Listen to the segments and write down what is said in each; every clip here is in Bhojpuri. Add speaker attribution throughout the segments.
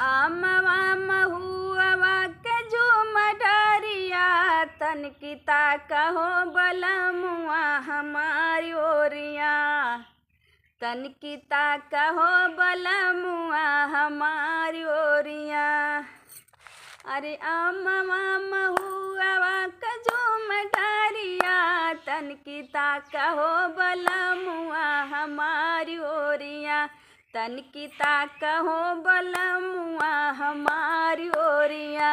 Speaker 1: आमवा महुआ के झूम डरिया तनकी ताकहो बलमुआ हमारी ओरिया। तनकी ताकहो बलमुआ हमारी ओरिया। अरे आमवा महुआ के झूम डरिया तनकी ताकहो बलमुआ हमारी ओरिया। तनकी ताकहो बलमुआ हमारी ओरिया।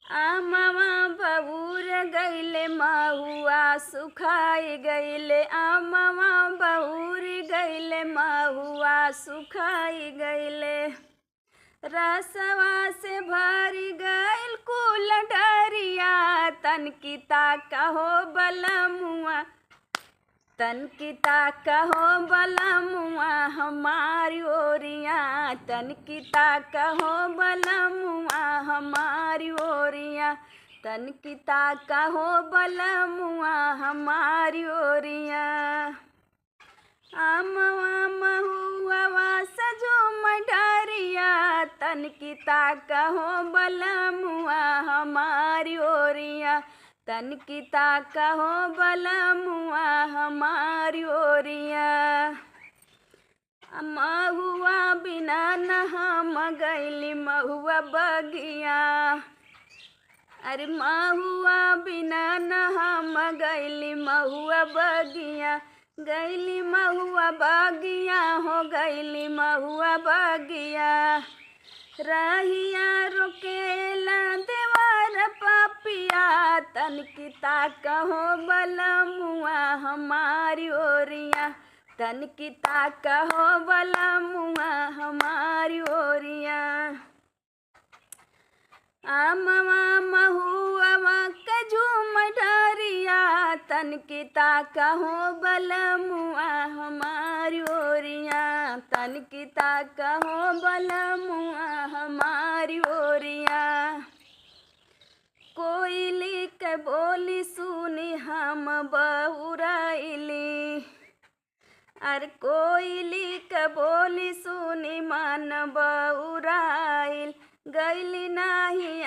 Speaker 1: आमवा बबूर गईले महुआ सुखाई गईले। आमवा बबूर गईले महुआ सुखाई गईले। रसवा से भरी गईल कुल डरिया तनकी ताकहो बलमुआ। तनकी ताकहो बलमुआ हमारी ओरिया। तनकी ताकहो बलमुआ हमारी ओरिया। तनकी ताकहो बलमुआ हमारी ओरिया। आमवा महुआ सझूम डरिया तनकी ताकहो बलमुआ हमारी ओरिया। तनकी ताकहो बलमुआ हमारी ओरिया। महुआ बिना न हम गईली महुआ बगिया। अरे महुआ बिना न हम गईली महुआ बगिया। गईली महुआ बगिया हो गईली महुआ बगिया। रहिया रोकेला देवर पपिया तनकी ताकहो बलमुआ हमारी ओरिया। तनकी ताकहो बलमुआ हमारी ओरिया। आमवा महुआ के झूम डरिया तनकी ताकहो बलमुआ हमारी ओरिया। तनकी ताकहो बलमुआ हमारी ओरिया। कोयली के बोली सुनी हम बहुराइली। अरे कोयली के बोली सुनी मन बहुराइल। गईली नाही